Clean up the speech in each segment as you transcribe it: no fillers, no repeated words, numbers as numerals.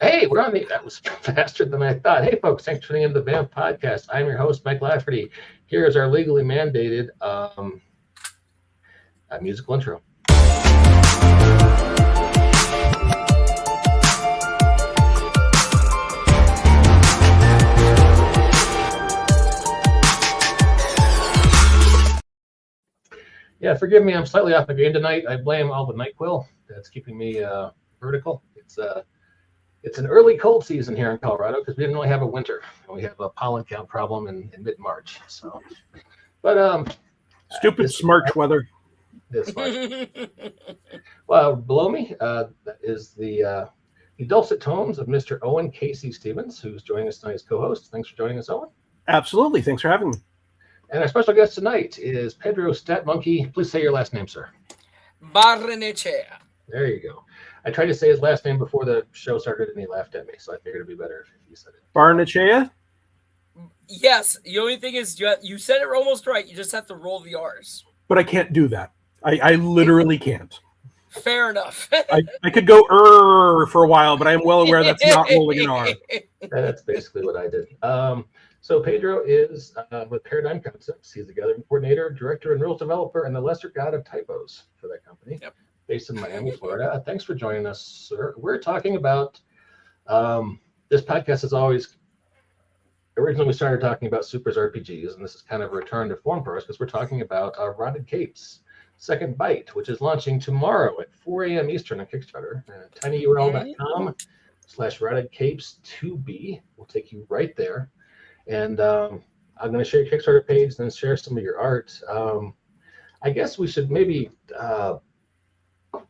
Hey, we're on the. That was faster than I thought. Hey, folks, thanks for tuning into the Vamp Podcast. I'm your host, Mike Lafferty. Here is our legally mandated musical intro. Yeah, forgive me, I'm slightly off the game tonight. I blame all the NyQuil that's keeping me vertical. It's an early cold season here in Colorado because we didn't really have a winter. We have a pollen count problem in mid March. So, but Stupid smarch weather. This March. Well, below me is the dulcet tones of Mr. Owen Casey Stevens, who's joining us tonight as co-host. Thanks for joining us, Owen. Absolutely. Thanks for having me. And our special guest tonight is Pedro Stat Monkey. Please say your last name, sir. Barrenechea. There you go. I tried to say his last name before the show started, and he laughed at me, so I figured it'd be better if you said it. Barnechea? Yes. The only thing is you said it almost right. You just have to roll the R's. But I can't do that. I literally can't. Fair enough. I could go for a while, but I am well aware that's not rolling an R. That's basically what I did. So Pedro is with Paradigm Concepts. He's the gathering coordinator, director, and rules developer, and the lesser god of typos for that company, based in Miami, Florida. Thanks for joining us, sir. We're talking about this podcast is always originally we started talking about Supers RPGs, and this is kind of a return to form for us because we're talking about Rotted Capes Second Bite, which is launching tomorrow at 4 a.m. Eastern on Kickstarter. tinyurl.com/rottedcapes2b will take you right there. And I'm going to share your Kickstarter page and then share some of your art. I guess we should maybe,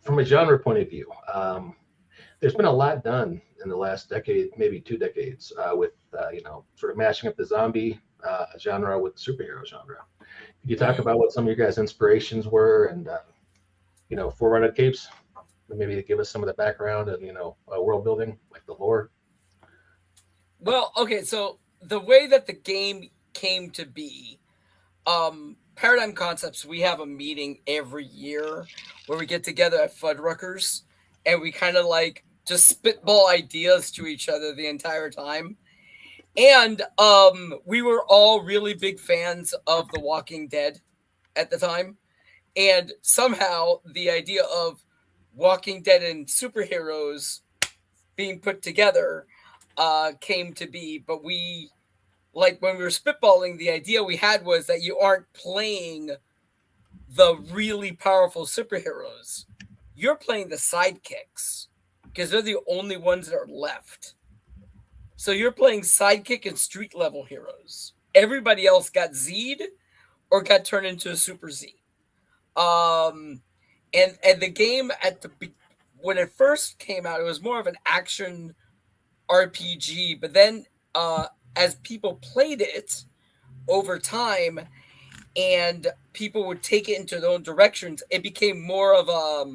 from a genre point of view, there's been a lot done in the last decade, maybe 2 decades, with sort of mashing up the zombie genre with the superhero genre. Could you talk about what some of your guys' inspirations were, and for Rotted Capes, maybe give us some of the background and world building, like the lore? Well, okay, so the way that the game came to be, Paradigm Concepts, we have a meeting every year where we get together at Fuddruckers and we kind of like just spitball ideas to each other the entire time. And we were all really big fans of The Walking Dead at the time. And somehow the idea of Walking Dead and superheroes being put together came to be. But we, like when we were spitballing, the idea we had was that you aren't playing the really powerful superheroes. You're playing the sidekicks because they're the only ones that are left. So you're playing sidekick and street level heroes. Everybody else got Z'd or got turned into a Super Z. And the game when it first came out, it was more of an action RPG. But then as people played it over time and people would take it into their own directions, it became more of a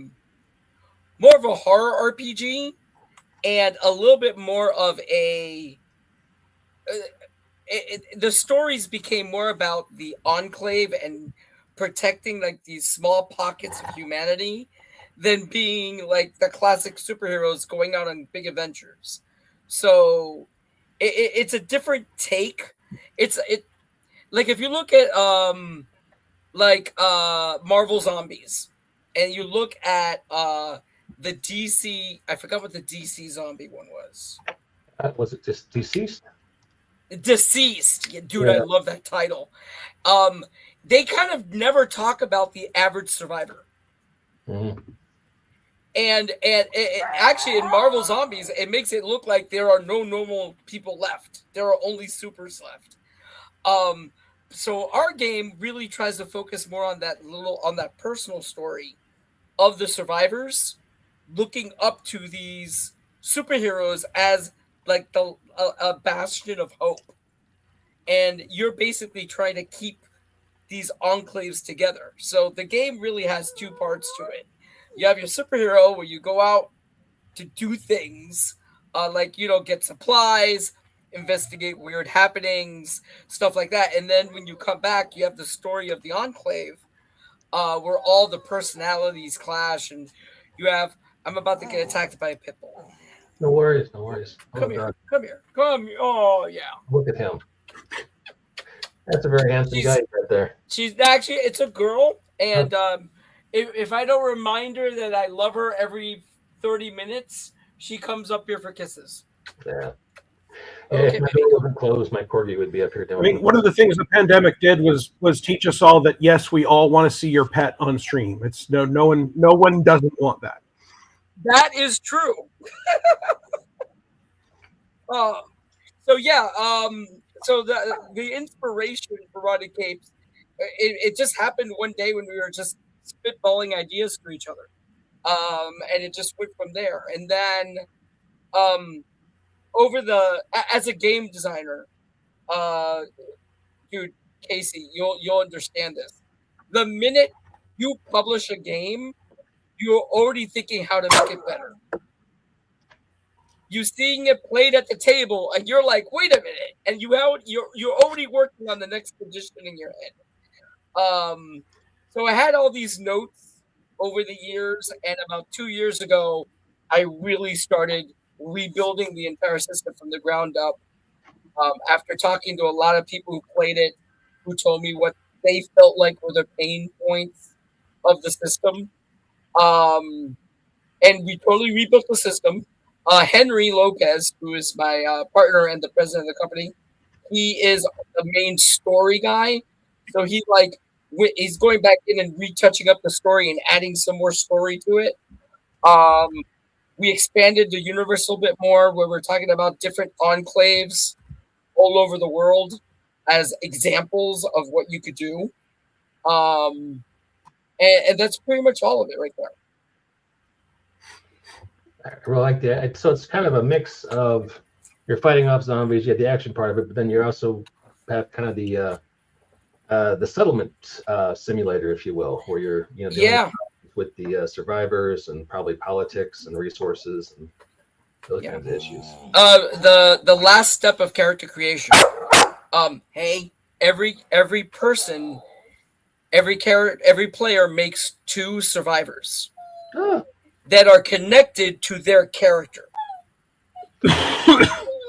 horror RPG and a little bit more of the stories became more about the Enclave and protecting like these small pockets of humanity than being like the classic superheroes going out on big adventures. So it's a different take. It's like if you look at Marvel Zombies and you look at the DC, I forgot what the DC zombie one was. Was it just Deceased? Deceased. Yeah, dude, I love that title. They kind of never talk about the average survivor. Mm-hmm. And actually in Marvel Zombies, it makes it look like there are no normal people left. There are only supers left. So our game really tries to focus more on that personal story of the survivors looking up to these superheroes as like a bastion of hope. And you're basically trying to keep these enclaves together. So the game really has 2 parts to it. You have your superhero where you go out to do things, get supplies, investigate weird happenings, stuff like that. And then when you come back, you have the story of the Enclave, where all the personalities clash, and you have, I'm about to get attacked by a pit bull. No worries, no worries. Oh, Come here. God. Come here. Come here. Oh yeah. Look at him. That's a very handsome guy right there. She's actually, it's a girl, and if I don't remind her that I love her every 30 minutes, she comes up here for kisses. Yeah. Okay, If my baby, door come. wasn't closed, my corgi would be up here I doing. mean, one of the things the pandemic did was teach us all that yes, we all want to see your pet on stream. It's no one doesn't want that. That is true. So yeah, so the inspiration for Roddy Capes, it just happened one day when we were just spitballing ideas for each other, and it just went from there. And then, as a game designer, dude, Casey, you'll understand this. The minute you publish a game, you're already thinking how to make it better. You seeing it played at the table, and you're like, "Wait a minute!" And you're already working on the next edition in your head. So I had all these notes over the years, and about 2 years ago, I really started rebuilding the entire system from the ground up. After talking to a lot of people who played it, who told me what they felt like were the pain points of the system, and we totally rebuilt the system. Henry Lopez, who is my partner and the president of the company, he is the main story guy. So he's going back in and retouching up the story and adding some more story to it. We expanded the universe a little bit more, where we're talking about different enclaves all over the world as examples of what you could do. And that's pretty much all of it right there. I really like that. So it's kind of a mix of you're fighting off zombies, you have the action part of it, but then you're also have kind of the settlement simulator, if you will, where you're dealing with the survivors and probably politics and resources and those kinds of issues. The last step of character creation. Hey, every person, every player makes 2 survivors. That are connected to their character.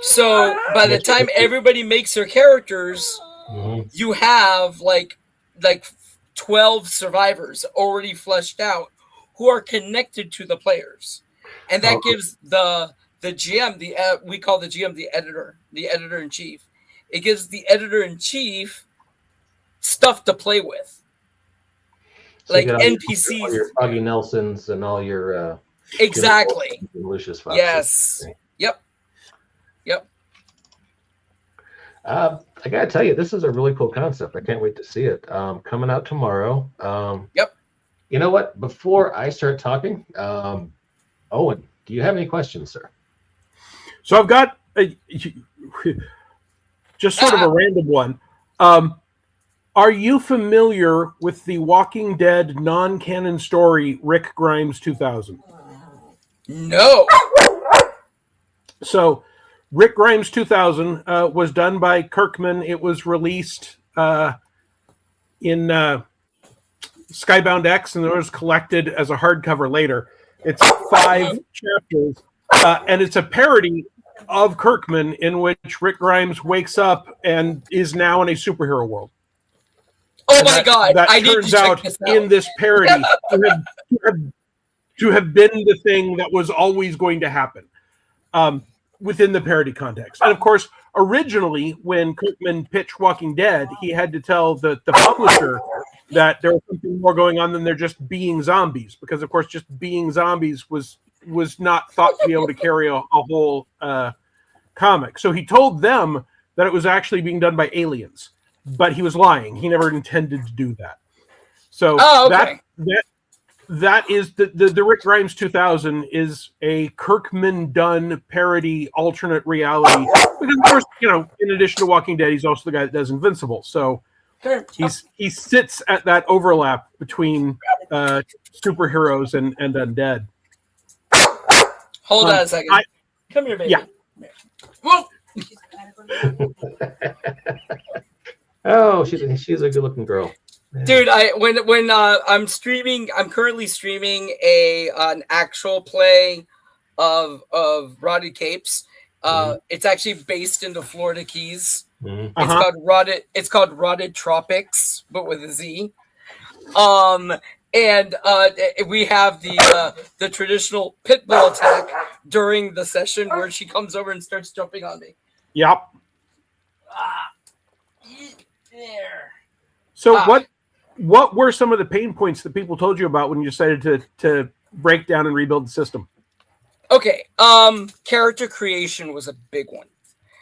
So by the time everybody makes their characters, you have like 12 survivors already fleshed out who are connected to the players, and that gives the GM, we call the GM the editor in chief. It gives the editor in chief stuff to play with. So like NPCs, all your Foggy Nelsons and all your exactly Lucius Foxes. Yes. Yep. I gotta tell you, this is a really cool concept. I can't wait to see it. Coming out tomorrow. Yep. You know what? Before I start talking, Owen, do you have any questions, sir? So I've got just sort of a random one. Are you familiar with the Walking Dead non-canon story Rick Grimes 2000? No. So Rick Grimes 2000 was done by Kirkman. It was released in Skybound X, and it was collected as a hardcover later. It's 5 chapters, and it's a parody of Kirkman in which Rick Grimes wakes up and is now in a superhero world. Oh my God! That I turns need to check out this out. in this parody to have been the thing that was always going to happen within the parody context. And of course, originally when Kirkman pitched Walking Dead, he had to tell the publisher that there was something more going on than they're just being zombies, because of course just being zombies was not thought to be able to carry a whole comic. So he told them that it was actually being done by aliens. But he was lying. He never intended to do that. So that is the Rick Grimes 2000 is a Kirkman done parody alternate reality. Because of course, in addition to Walking Dead, he's also the guy that does Invincible. So he sits at that overlap between superheroes and undead. Hold on a second. Come here, baby. Yeah. Whoa. Oh, she's a good-looking girl, dude. When I'm streaming, I'm currently streaming an actual play of Rotted Capes. It's actually based in the Florida Keys. Mhm. It's called Rotted Tropics, but with a Z. And we have the traditional pit bull attack during the session where she comes over and starts jumping on me. Yep. There. So what were some of the pain points that people told you about when you decided to break down and rebuild the system? Okay. Character creation was a big one.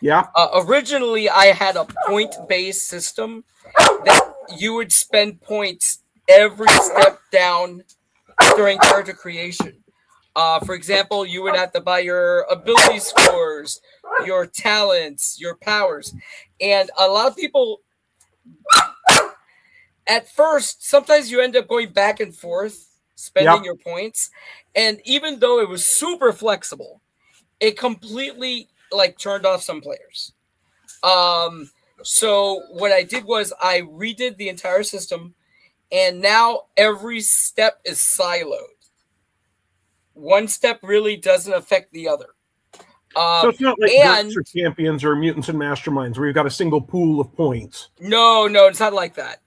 Yeah. Originally, I had a point-based system that you would spend points every step down during character creation. For example, you would have to buy your ability scores, your talents, your powers. And a lot of people, at first, sometimes you end up going back and forth, spending your points. And even though it was super flexible, it completely turned off some players. So what I did was I redid the entire system, and now every step is siloed. One step really doesn't affect the other. So it's not like Monster Champions or Mutants and Masterminds where you've got a single pool of points. No, it's not like that.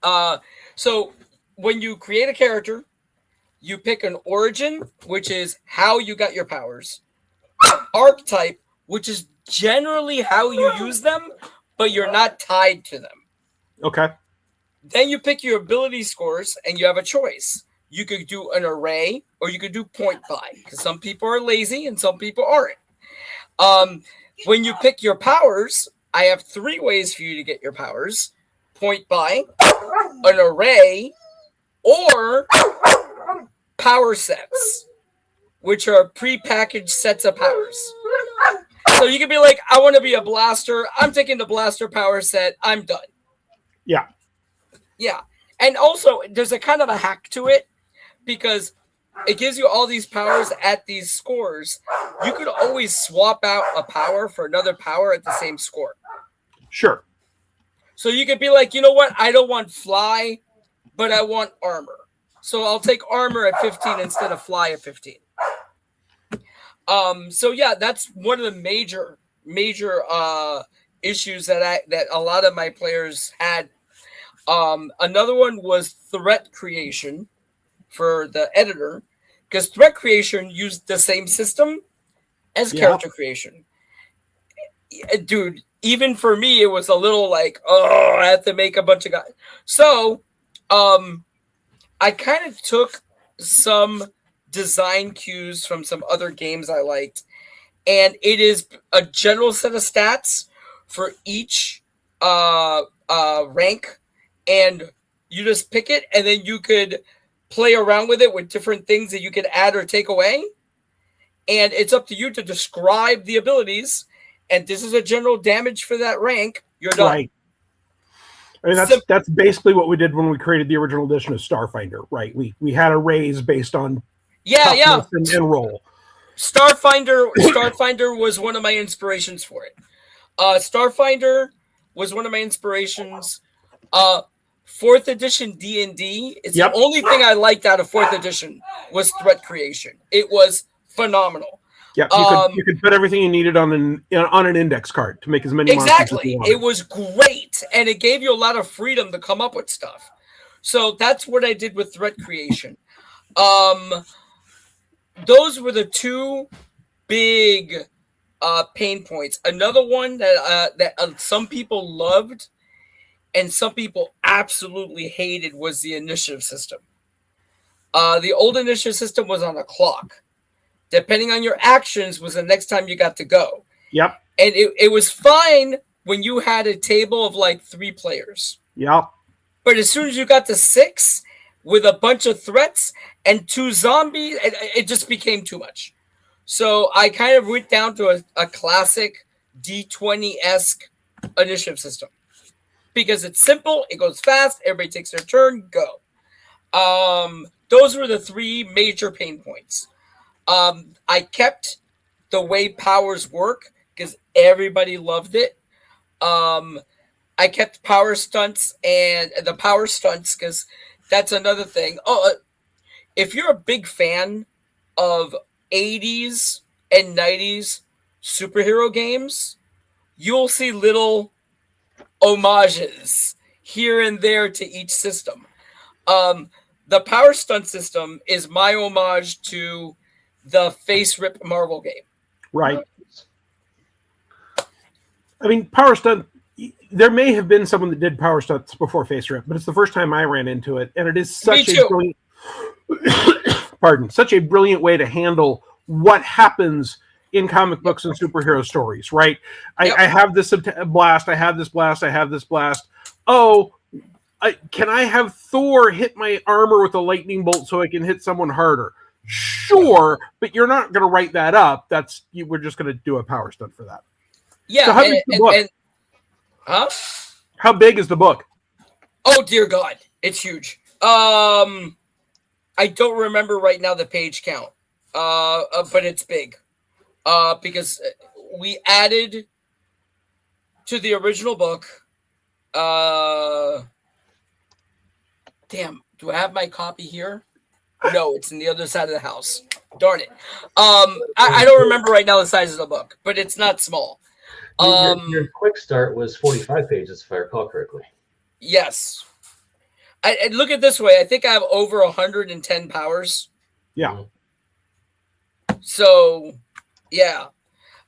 So when you create a character, you pick an origin, which is how you got your powers, archetype, which is generally how you use them, but you're not tied to them. Okay. Then you pick your ability scores, and you have a choice. You could do an array, or you could do point buy, because some people are lazy and some people aren't. When you pick your powers, I have 3 ways for you to get your powers: point buy, an array, or power sets, which are prepackaged sets of powers. So you can be like, I want to be a blaster. I'm taking the blaster power set. I'm done. Yeah. Yeah. And also, there's a kind of a hack to it, because it gives you all these powers at these scores. You could always swap out a power for another power at the same score. Sure. So you could be like, you know what? I don't want fly, but I want armor. So I'll take armor at 15 instead of fly at 15. So yeah, that's one of the major issues that a lot of my players had. Another one was threat creation for the editor, because threat creation used the same system as character creation. Dude, even for me, it was a little like, oh, I have to make a bunch of guys. So, I kind of took some design cues from some other games I liked, and it is a general set of stats for each rank, and you just pick it, and then you could play around with it with different things that you could add or take away, and it's up to you to describe the abilities, and this is a general damage for that rank. You're done. Right. I mean, that's basically what we did when we created the original edition of Starfinder, right? We had arrays based on toughness and roll. Starfinder was one of my inspirations for it. Starfinder was one of my inspirations. 4th edition D&D. It's the only thing I liked out of 4th edition was threat creation. It was phenomenal. Yeah, you could put everything you needed on an index card to make as many monsters as you wanted. It was great, and it gave you a lot of freedom to come up with stuff. So that's what I did with threat creation. Those were the 2 big pain points. Another one that some people loved and some people absolutely hated was the initiative system. The old initiative system was on a clock. Depending on your actions was the next time you got to go. Yep. And it was fine when you had a table of like 3 players. Yep. But as soon as you got to 6 with a bunch of threats and 2 zombies, it just became too much. So I kind of went down to a classic D20-esque initiative system. Because it's simple, it goes fast, everybody takes their turn, go. Those were the 3 major pain points. I kept the way powers work because everybody loved it. I kept power stunts and the power stunts because that's another thing. If you're a big fan of 80s and 90s superhero games, you'll see little homages here and there to each system. The Power Stunt system is my homage to the Face Rip Marvel game. Right. I mean, Power Stunt, there may have been someone that did Power Stunts before Face Rip, but it's the first time I ran into it, and it is such a brilliant, such a brilliant way to handle what happens in comic books and superhero stories, right? Yep. I have this blast, I have this blast, I have this blast. Oh, can I have Thor hit my armor with a lightning bolt so I can hit someone harder? Sure, but you're not going to write that up. We're just going to do a Power Stunt for that. Yeah. So how big is the book? Huh? How big is the book? Oh dear God, it's huge. I don't remember right now the page count. But it's big. Because we added to the original book. Damn, do I have my copy here? No, it's in the other side of the house. Darn it. I don't remember right now the size of the book, but it's not small. Your quick start was 45 pages, if I recall correctly. Yes. I look at it this way. I think I have over 110 powers. Yeah. So, yeah.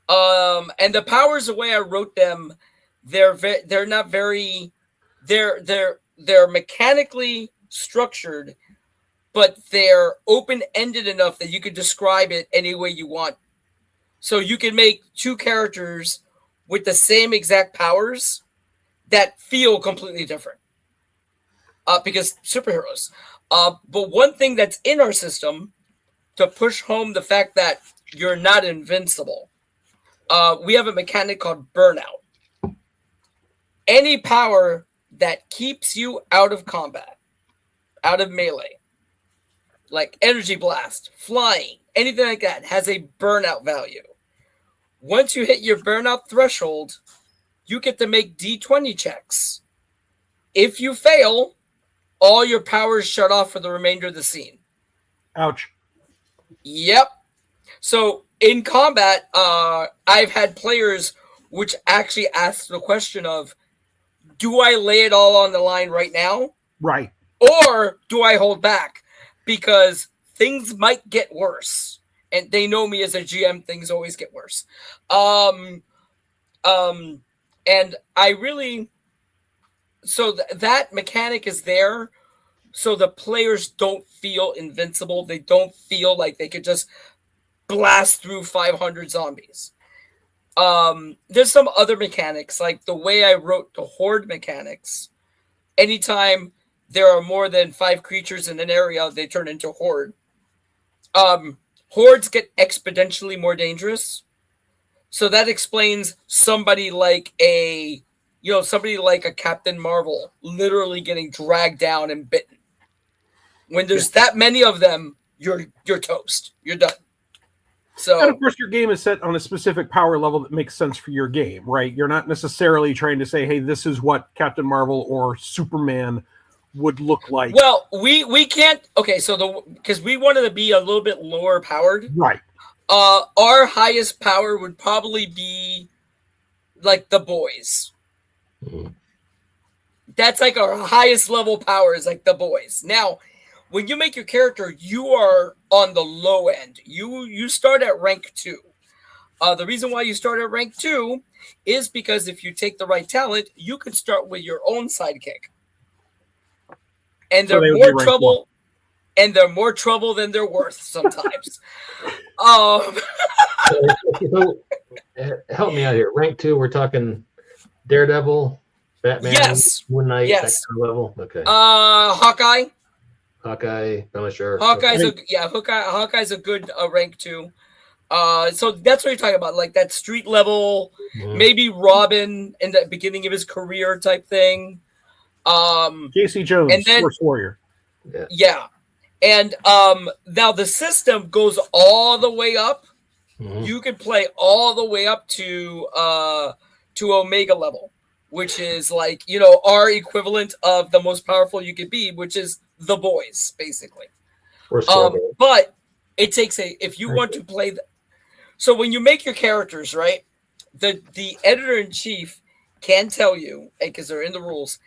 And the powers, the way I wrote them, they're not very, they're mechanically structured, but they're open-ended enough that you could describe it any way you want. So you can make two characters with the same exact powers that feel completely different. Because superheroes. But one thing that's in our system to push home the fact that you're not invincible, we have a mechanic called burnout. Any power that keeps you out of combat, out of melee, like energy blast, flying, anything like that, has a burnout value. Once you hit your burnout threshold, you get to make D20 checks. If you fail, all your powers shut off for the remainder of the scene. Ouch. Yep. So in combat, I've had players which actually ask the question of, do I lay it all on the line right now? Right. Or do I hold back? Because things might get worse. And they know me as a GM, things always get worse. And I really... So that mechanic is there so the players don't feel invincible. They don't feel like they could just blast through 500 zombies. There's some other mechanics, like the way I wrote the horde mechanics. Anytime there are more than 5 creatures in an area, they turn into horde. Hordes get exponentially more dangerous. So that explains somebody like a Captain Marvel literally getting dragged down and bitten. When there's that many of them, you're toast. You're done. So, and of course, your game is set on a specific power level that makes sense for your game, right? You're not necessarily trying to say, hey, this is what Captain Marvel or Superman would look like. Well, we can't. Okay, so because we wanted to be a little bit lower powered, right? Our highest power would probably be like the boys. That's like our highest level power is like the boys. Now, when you make your character, you are on the low end. You start at rank 2. The reason why you start at rank 2 is because if you take the right talent, you could start with your own sidekick. And they're more trouble. And they're more trouble than they're worth sometimes. So, help me out here. Rank 2, we're talking Daredevil, Batman, yes, Moon Knight, yes. that kind of level. Okay. Hawkeye, Punisher. Hawkeye's a good rank 2. So that's what you're talking about, like that street level, maybe Robin in the beginning of his career type thing. Casey Jones, and then, Force Warrior. Yeah. And now the system goes all the way up. Mm-hmm. You can play all the way up to Omega level, which is like, our equivalent of the most powerful you could be, which is the boys, basically. But it takes if you want to play So when you make your characters, right, the editor in chief can tell you, because they're in the rules,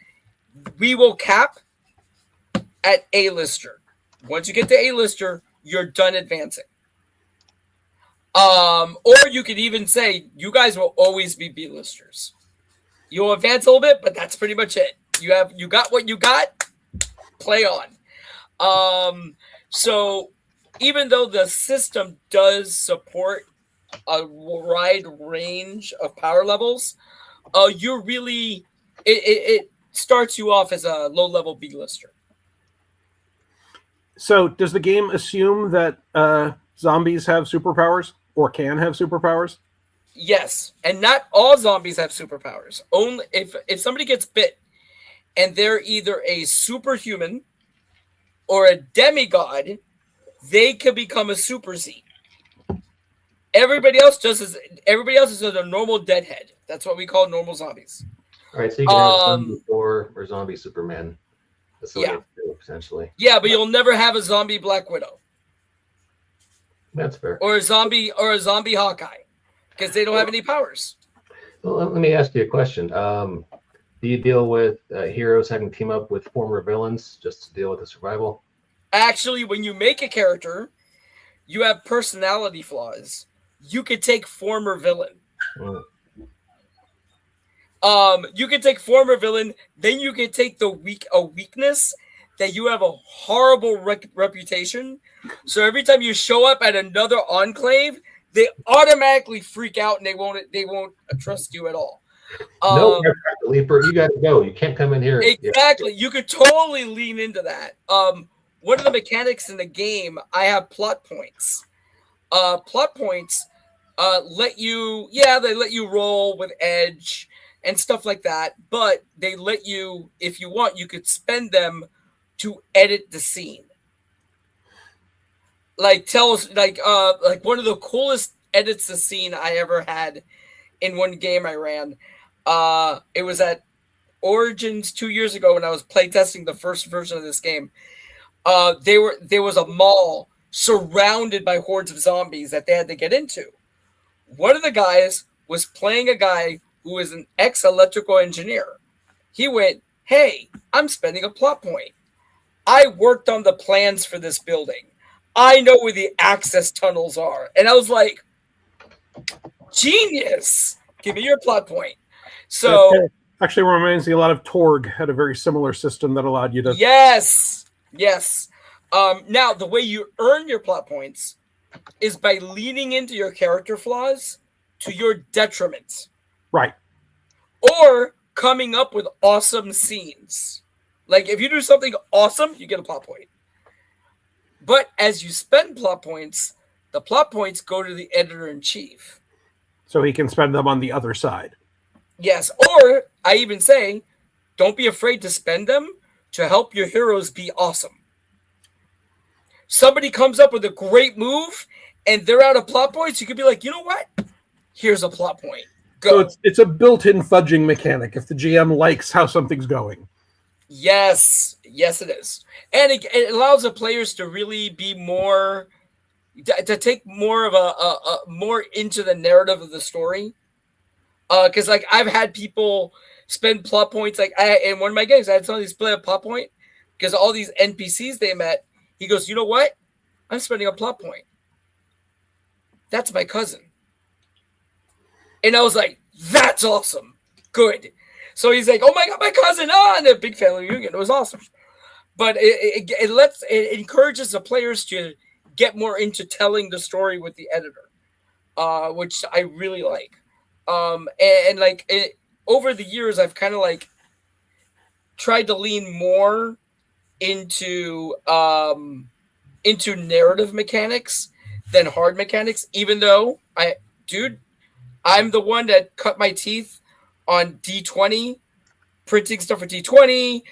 we will cap at A-lister. Once you get to A-lister, you're done advancing. Or you could even say you guys will always be B-listers. You'll advance a little bit, but that's pretty much it. You got what you got. Play on. So even though the system does support a wide range of power levels, you're really it starts you off as a low-level B-lister. So does the game assume that zombies have superpowers or can have superpowers? Yes, and not all zombies have superpowers. Only if somebody gets bit and they're either a superhuman or a demigod, they can become a super Z. Everybody else is a normal deadhead. That's what we call normal zombies. All right, so you can have zombie Thor or zombie Superman. That's what you do, essentially. Yeah, but you'll never have a zombie Black Widow. That's fair. Or a zombie Hawkeye, because they don't have any powers. Well, let me ask you a question. Do you deal with heroes having to team up with former villains just to deal with the survival? Actually, when you make a character, you have personality flaws. You could take former villain. You could take former villain, then you could take a weakness that you have a horrible reputation. So every time you show up at another enclave, they automatically freak out and they won't trust you at all. No, Leaper, you got to go. You can't come in here. Exactly. You could totally lean into that. One of the mechanics in the game, I have plot points. Plot points let you roll with edge and stuff like that, but they let you, if you want, you could spend them to edit the scene. Like tell us, like one of the coolest edits the scene I ever had in one game I ran. It was at Origins 2 years ago when I was playtesting the first version of this game. There was a mall surrounded by hordes of zombies that they had to get into. One of the guys was playing a guy who was an ex-electrical engineer. He went, "Hey, I'm spending a plot point. I worked on the plans for this building. I know where the access tunnels are." And I was like, genius. Give me your plot point. So that actually reminds me a lot of Torg had a very similar system that allowed you to. Yes. Now the way you earn your plot points is by leaning into your character flaws to your detriment. Right. Or coming up with awesome scenes. Like if you do something awesome, you get a plot point. But as you spend plot points, the plot points go to the editor-in-chief. So he can spend them on the other side. Yes, or I even say, don't be afraid to spend them to help your heroes be awesome. Somebody comes up with a great move and they're out of plot points, you could be like, you know what? Here's a plot point. Go. So it's a built-in fudging mechanic if the GM likes how something's going. Yes, it is. And it allows the players to really be more, to take more of a more into the narrative of the story. Because like I've had people spend plot points, like in one of my games, I had somebody split a plot point because all these NPCs they met. He goes, you know what? I'm spending a plot point. That's my cousin. And I was like, that's awesome. Good. So he's like, oh my God, my cousin. And a big family reunion. It was awesome. But it encourages the players to get more into telling the story with the editor, which I really like. Over the years, I've kind of like tried to lean more into narrative mechanics than hard mechanics, even though I'm the one that cut my teeth on D20, printing stuff for D20,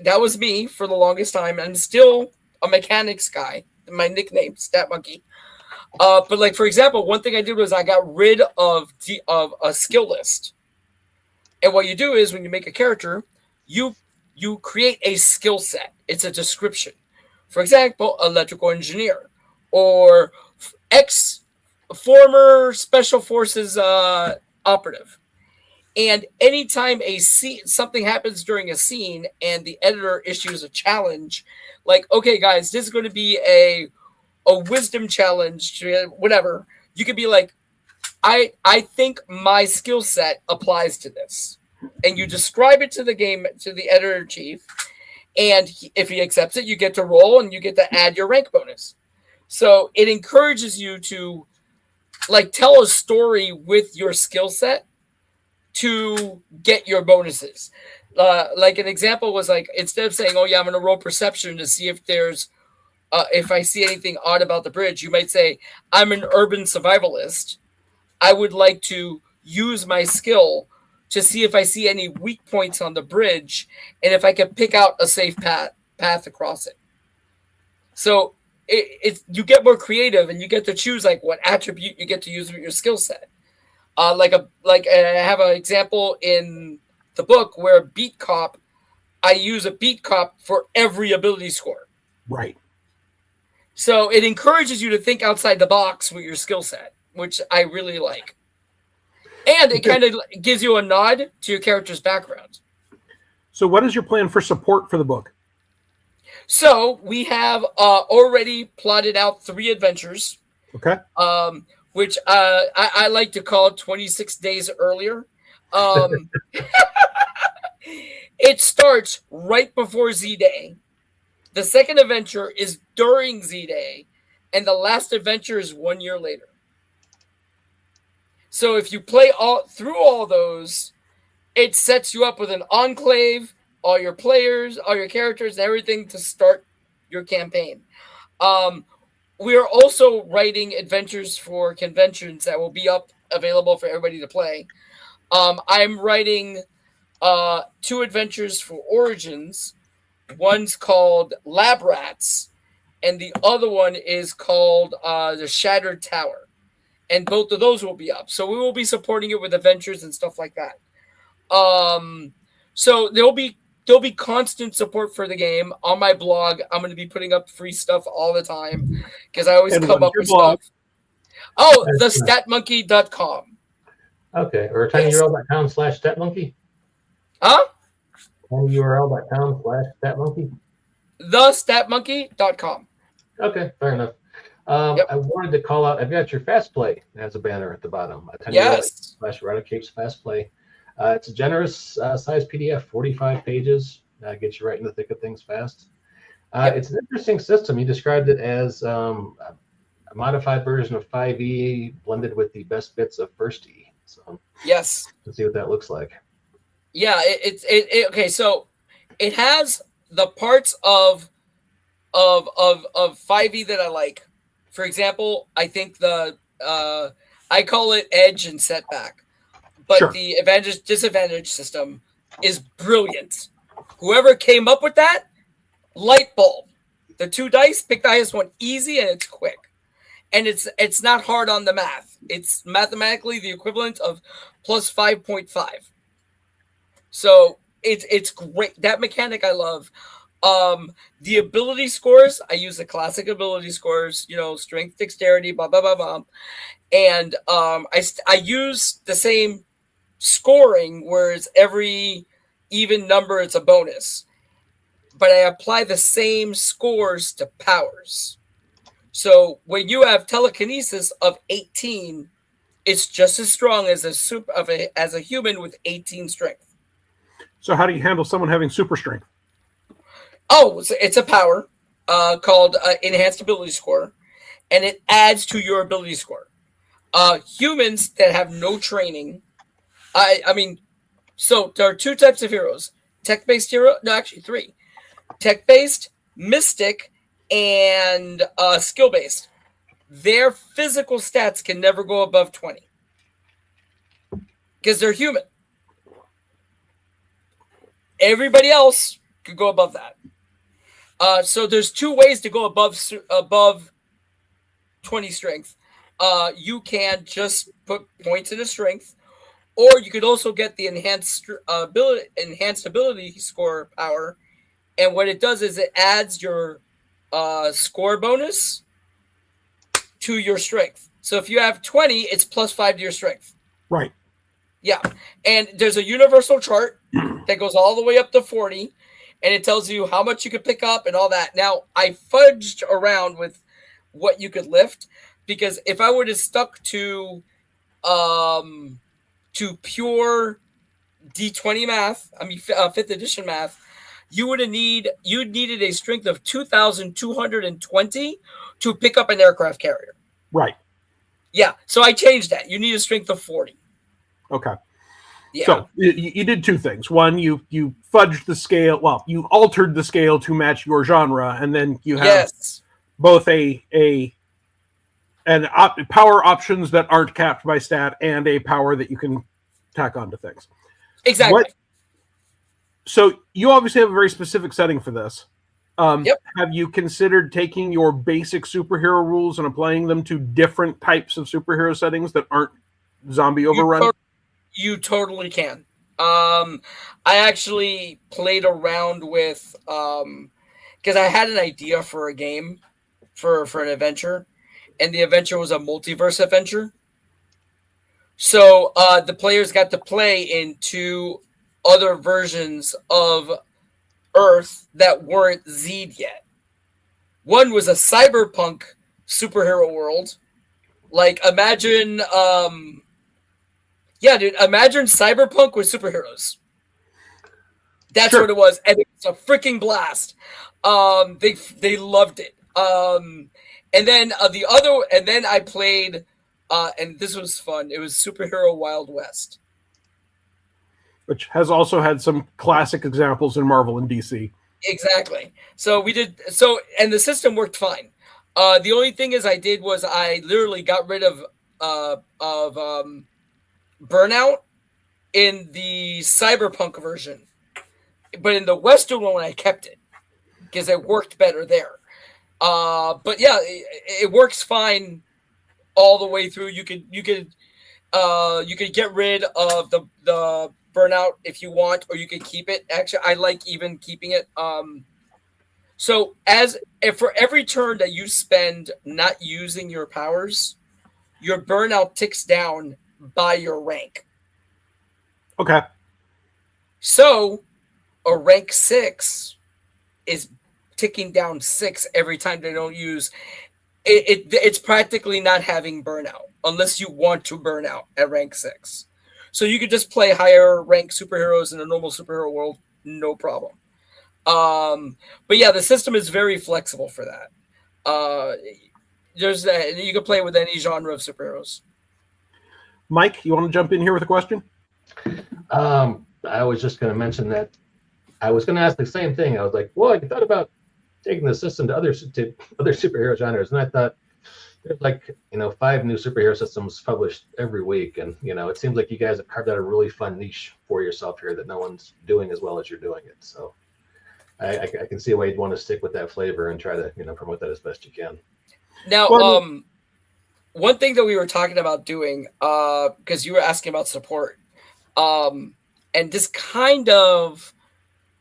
that was me for the longest time. I'm still a mechanics guy. My nickname, Stat Monkey. But like, for example, one thing I did was I got rid of a skill list. And what you do is when you make a character, you create a skill set. It's a description. For example, electrical engineer or former special forces operative. And anytime something happens during a scene and the editor issues a challenge, like, okay, guys, this is going to be a wisdom challenge, whatever, you could be like, I think my skill set applies to this. And you describe it to the editor-in-chief. And if he accepts it, you get to roll and you get to add your rank bonus. So it encourages you to like tell a story with your skill set to get your bonuses. Like an example was like, instead of saying, oh yeah, I'm going to roll perception to see if there's, if I see anything odd about the bridge, you might say, I'm an urban survivalist. I would like to use my skill to see if I see any weak points on the bridge and if I can pick out a safe path across it. So you get more creative and you get to choose like what attribute you get to use with your skill set. I have an example in the book where Beat Cop, I use a Beat Cop for every ability score. Right. So it encourages you to think outside the box with your skill set, which I really like. And it kind of gives you a nod to your character's background. So what is your plan for support for the book? So we have already plotted out 3 adventures. Okay. Which I like to call 26 days earlier. It starts right before Z-Day. The second adventure is during Z-Day. And the last adventure is 1 year later. So if you play through all those, it sets you up with an enclave, all your players, all your characters, and everything to start your campaign. We are also writing adventures for conventions that will be available for everybody to play. I'm writing 2 adventures for Origins. One's called Lab Rats, and the other one is called The Shattered Tower. And both of those will be up. So we will be supporting it with adventures and stuff like that. So there'll be constant support for the game on my blog. I'm going to be putting up free stuff all the time because I always come up with stuff. Oh, thestatmonkey.com. Okay, or tinyurl.com/statmonkey. Huh? tinyurl.com/statmonkey. Thestatmonkey.com. Okay, fair enough. Yep. I wanted to call out, I've got your Fast Play as a banner at the bottom. Yes. /RadioCapes Fast Play. It's a generous size PDF, 45 pages. Gets you right in the thick of things fast. Yep. It's an interesting system. You described it as a modified version of 5e blended with the best bits of First E. So Yes. let's see what that looks like. Yeah, okay, so it has the parts of 5e that I like. For example, I think I call it edge and setback, but Sure. the advantage disadvantage system is brilliant. Whoever came up with that, light bulb. The 2 dice, pick the highest one, easy, and it's quick, and it's not hard on the math. It's mathematically the equivalent of plus 5.5. So it's great. That mechanic I love. The ability scores, I use the classic ability scores, strength, dexterity, blah, blah, blah, blah. And I use the same scoring, whereas every even number, it's a bonus. But I apply the same scores to powers. So when you have telekinesis of 18, it's just as strong as a human with 18 strength. So how do you handle someone having super strength? Oh, it's a power called Enhanced Ability Score, and it adds to your ability score. Humans that have no training, so there are 2 types of heroes. Tech-based hero, no, actually 3. Tech-based, mystic, and skill-based. Their physical stats can never go above 20 because they're human. Everybody else could go above that. So there's 2 ways to go above 20 strength. You can just put points into strength, or you could also get the enhanced ability score power. And what it does is it adds your score bonus to your strength. So if you have 20, it's +5 to your strength. Right. Yeah. And there's a universal chart that goes all the way up to 40, and it tells you how much you could pick up and all that. Now, I fudged around with what you could lift, because if I would have stuck to pure D20 math, I mean 5th edition math, you'd needed a strength of 2,220 to pick up an aircraft carrier. Right. Yeah, so I changed that. You need a strength of 40. Okay. Yeah. So you did two things. One, you fudged the scale. Well, you altered the scale to match your genre, and then you have both power options that aren't capped by stat and a power that you can tack onto things. Exactly. So you obviously have a very specific setting for this. Yep. Have you considered taking your basic superhero rules and applying them to different types of superhero settings that aren't zombie overrun? You totally can. I actually played around with because I had an idea for a game for an adventure, and the adventure was a multiverse adventure. So the players got to play in 2 other versions of Earth that weren't Z'd yet. One was a cyberpunk superhero world. Like, imagine imagine cyberpunk with superheroes. That's what it was, and it's a freaking blast. They loved it. And then I played, and this was fun. It was Superhero Wild West, which has also had some classic examples in Marvel and DC. Exactly. So and the system worked fine. The only thing I literally got rid of Burnout in the cyberpunk version, but in the Western one I kept it because it worked better there. But yeah, it works fine all the way through. You could get rid of the Burnout if you want, or you could keep it. Actually, I like even keeping it. So for every turn that you spend not using your powers, your Burnout ticks down by your rank. Okay. So a rank 6 is ticking down 6 every time they don't use it. It's practically not having Burnout unless you want to burn out at rank 6. So you could just play higher rank superheroes in a normal superhero world, no problem. But yeah, the system is very flexible for that. You can play with any genre of superheroes. Mike, you want to jump in here with a question? I was just going to mention that I was going to ask the same thing. I was like, well, I thought about taking the system to other superhero genres, and I thought there's 5 new superhero systems published every week, and it seems like you guys have carved out a really fun niche for yourself here that no one's doing as well as you're doing it. So I can see why you'd want to stick with that flavor and try to promote that as best you can. Now, one thing that we were talking about doing, because you were asking about support, and this kind of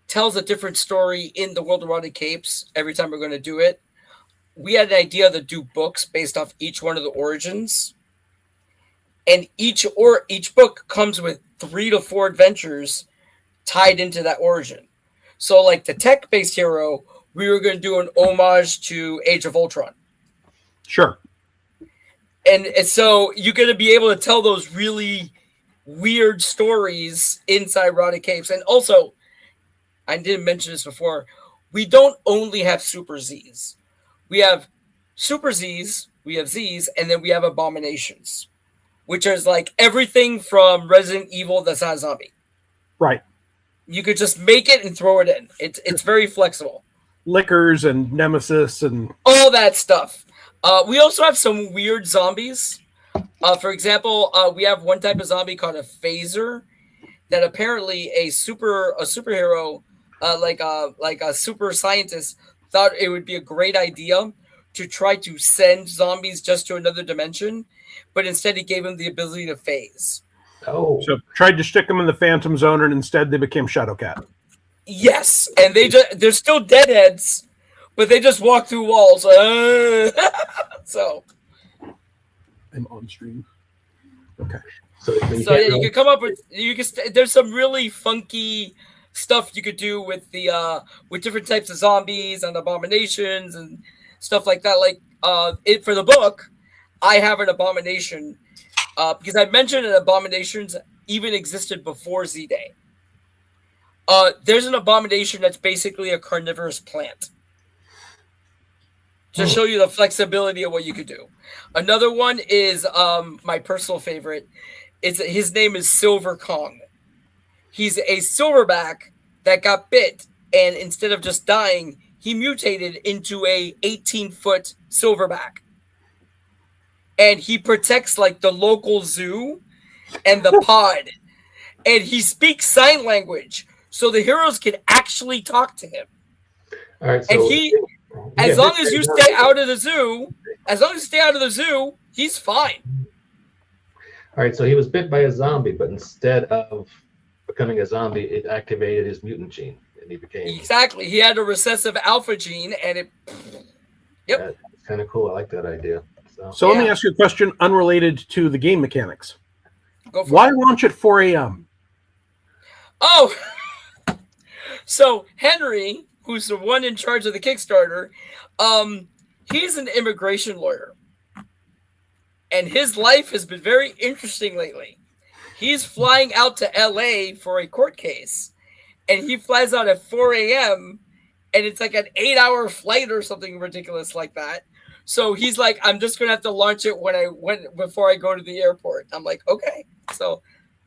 tells a different story in the World of Rotted Capes every time we're going to do it. We had an idea to do books based off each one of the origins, and each book comes with 3 to 4 adventures tied into that origin. So, like the tech-based hero, we were going to do an homage to Age of Ultron. Sure. And so you're going to be able to tell those really weird stories inside Rotted Capes. And also, I didn't mention this before, we don't only have Super Zs. We have Super Zs, we have Zs, and then we have Abominations, which is like everything from Resident Evil that's not a zombie. Right. You could just make it and throw it in. It's very flexible. Lickers and Nemesis and all that stuff. We also have some weird zombies. For example, we have one type of zombie called a phaser that apparently a superhero, like a super scientist, thought it would be a great idea to try to send zombies just to another dimension, but instead he gave them the ability to phase. Oh, so tried to stick them in the Phantom Zone, and instead they became Shadowcat. Yes, and they're still deadheads, but they just walk through walls. So I'm on stream. Okay. So So yeah, you could come up with there's some really funky stuff you could do with the with different types of zombies and abominations and stuff like that. Like it for the book, I have an abomination because I mentioned that abominations even existed before Z-Day. There's an abomination that's basically a carnivorous plant. To show you the flexibility of what you could do. Another one is my personal favorite. His name is Silver Kong. He's a silverback that got bit, and instead of just dying, he mutated into a 18-foot silverback. And he protects like the local zoo and the pod. And he speaks sign language, so the heroes can actually talk to him. All right, so And he, as long as you stay out of the zoo, he's fine. All right, so he was bit by a zombie, but instead of becoming a zombie, it activated his mutant gene, and he became Exactly. He had a recessive alpha gene, and it. Yep. Yeah, it's kind of cool. I like that idea. So let me ask you a question unrelated to the game mechanics. Go for Why it. launch at 4 a.m.? Oh, so Henry, who's the one in charge of the Kickstarter, he's an immigration lawyer, and his life has been very interesting lately. He's flying out to LA for a court case, and he flies out at 4 a.m. and it's like an 8-hour flight or something ridiculous like that. So he's like, I'm just gonna have to launch it before I go to the airport. I'm like, okay, so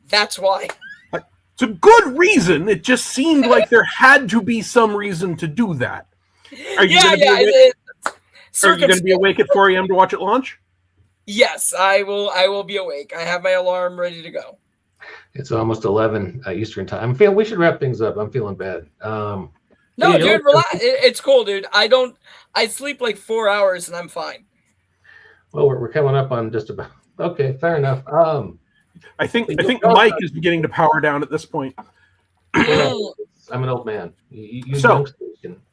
that's why. It's a good reason. It just seemed like there had to be some reason to do that. Are you going to be awake at 4 a.m. to watch it launch? Yes, I will. I will be awake. I have my alarm ready to go. It's almost 11 Eastern time. We should wrap things up. I'm feeling bad. No, dude, relax. It's cool, dude. I sleep like 4 hours and I'm fine. Well, we're coming up on just about. Okay, fair enough. I think Mike is beginning to power down at this point. I'm an old man.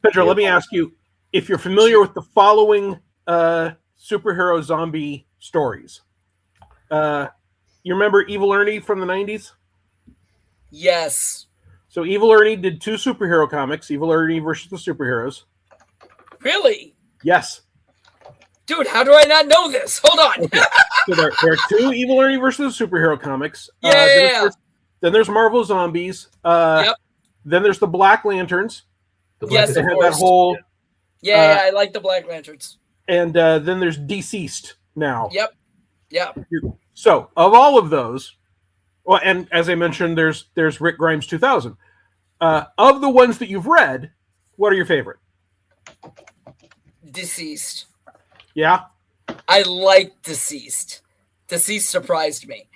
Pedro, let me ask you, if you're familiar with the following superhero zombie stories. You remember Evil Ernie from the 90s? Yes. So Evil Ernie did 2 superhero comics, Evil Ernie versus the Superheroes. Really? Yes. Dude, how do I not know this? Hold on. Okay. So there are 2 Evil Ernie versus the Superhero comics. Yeah. Then there's Marvel Zombies. Yep. Then there's the Black Lanterns. Yes, they of had course. that whole. Yeah, I like the Black Lanterns. And then there's Deceased now. Yep. Yeah. So of all of those, well, and as I mentioned, there's Rick Grimes 2000. Of the ones that you've read, what are your favorite? Deceased. Yeah. I like Deceased. Deceased surprised me.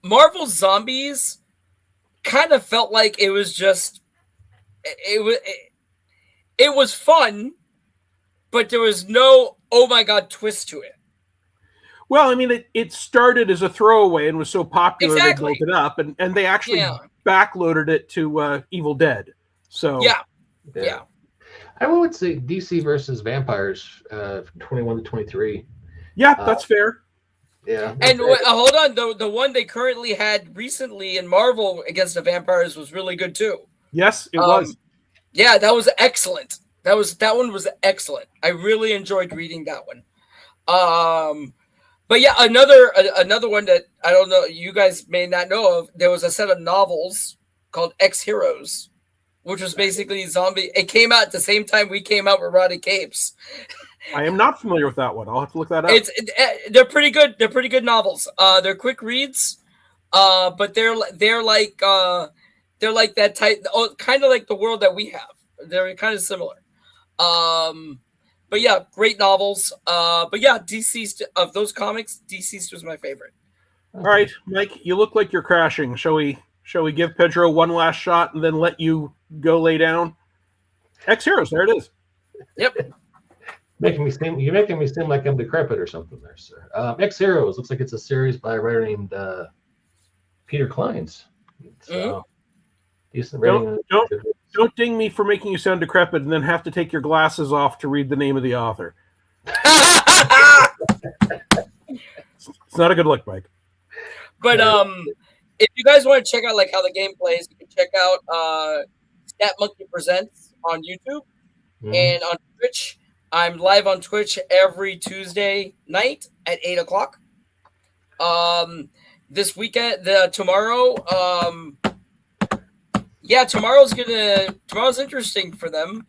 Marvel Zombies kind of felt like it was just it was fun, but there was no oh my god twist to it. Well, I mean, it started as a throwaway and was so popular Exactly. they built it up, and they actually backloaded it to Evil Dead. So yeah. I would say DC versus Vampires, 21 to 23. Yeah, that's fair. Yeah. And hold on, the one they currently had recently in Marvel against the Vampires was really good too. Yes, it was. Yeah, that was excellent. That one was excellent. I really enjoyed reading that one. But yeah, another one that I don't know, you guys may not know of. There was a set of novels called X Heroes, which was basically zombie. It came out at the same time we came out with Roddy Capes. I am not familiar with that one. I'll have to look that up. They're pretty good. They're pretty good novels. They're quick reads, but they're like that type, kind of like the world that we have. They're kind of similar. But yeah, great novels. But yeah, Deceased, of those comics, Deceased was my favorite. All right, Mike, you look like you're crashing. Shall we give Pedro one last shot and then let you go lay down? X Heroes, there it is. Yep. You're making me seem like I'm decrepit or something there, sir. X Heroes looks like it's a series by a writer named Peter Kleins. Decent rating. Don't ding me for making you sound decrepit and then have to take your glasses off to read the name of the author. It's not a good look, Mike. But if you guys want to check out like how the game plays, you can check out Stat Monkey Presents on YouTube and on Twitch. I'm live on Twitch every Tuesday night at 8:00. This weekend, tomorrow, tomorrow's interesting for them.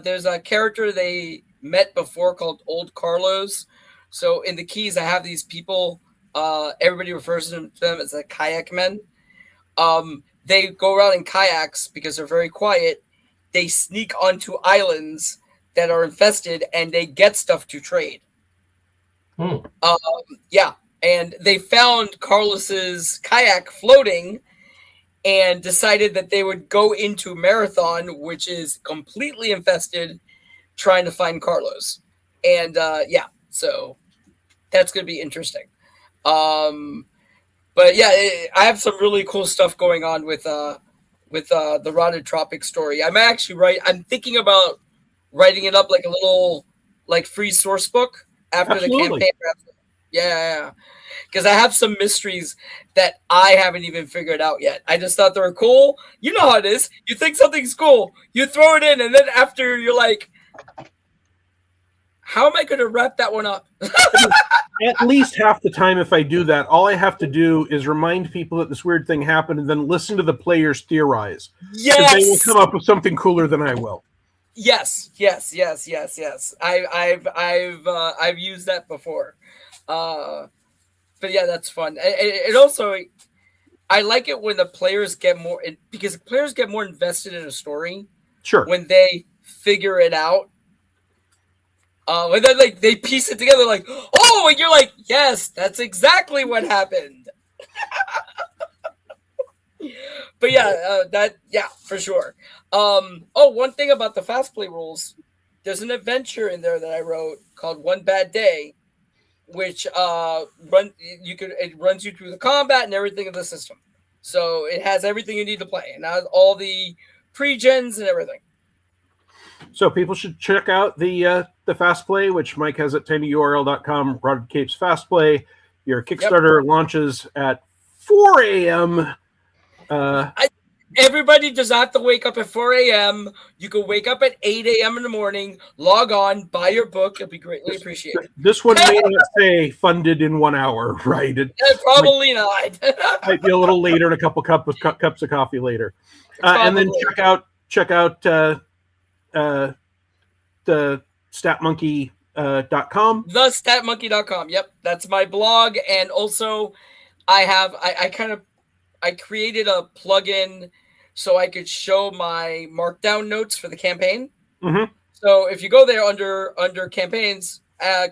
There's a character they met before called Old Carlos. So in the keys, I have these people. Everybody refers to them as the kayak men. They go around in kayaks because they're very quiet. They sneak onto islands that are infested and they get stuff to trade. And they found Carlos's kayak floating and decided that they would go into Marathon, which is completely infested, trying to find Carlos. And so that's going to be interesting. But yeah, I have some really cool stuff going on with the Rotted Tropic story. I'm thinking about writing it up like a little like free source book after the campaign wraps up. Yeah. Because I have some mysteries that I haven't even figured out yet. I just thought they were cool. You know how it is. You think something's cool, you throw it in, and then after you're like, how am I going to wrap that one up? At least half the time, if I do that, all I have to do is remind people that this weird thing happened and then listen to the players theorize. Yes. They will come up with something cooler than I will. Yes. I've used that before. But yeah, that's fun. It also, I like it when the players get more, because players get more invested in a story. Sure. When they figure it out. When they piece it together, like, oh, and you're like, yes, that's exactly what happened. But yeah, for sure. One thing about the fast play rules, there's an adventure in there that I wrote called One Bad Day, which it runs you through the combat and everything of the system. So it has everything you need to play, and has all the pre-gens and everything. So people should check out the Fast Play, which Mike has at tinyurl.com, Rotted Capes Fast Play. Your Kickstarter launches at 4 a.m. Everybody does not have to wake up at 4 a.m. You can wake up at 8 a.m. in the morning, log on, buy your book. It'll be greatly appreciated. This one may not say funded in 1 hour, right? Probably not. Might be a little later and a couple cups of coffee later. And then check out the statmonkey.com. Thestatmonkey.com. Yep, that's my blog. And also I created a plugin so I could show my markdown notes for the campaign. Mm-hmm. So if you go there under campaigns,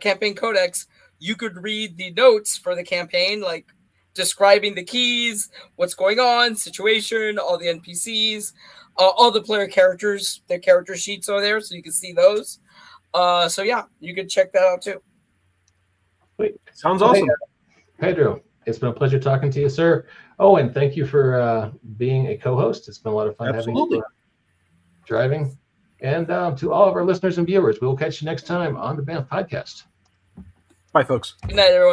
campaign codex, you could read the notes for the campaign, like describing the keys, what's going on, situation, all the NPCs, all the player characters. Their character sheets are there, so you can see those. So yeah, you can check that out too. Sounds awesome. Hey, Pedro, it's been a pleasure talking to you, sir. Oh, and thank you for being a co-host. It's been a lot of fun having you driving. And to all of our listeners and viewers, we will catch you next time on the Banff Podcast. Bye, folks. Good night, everyone.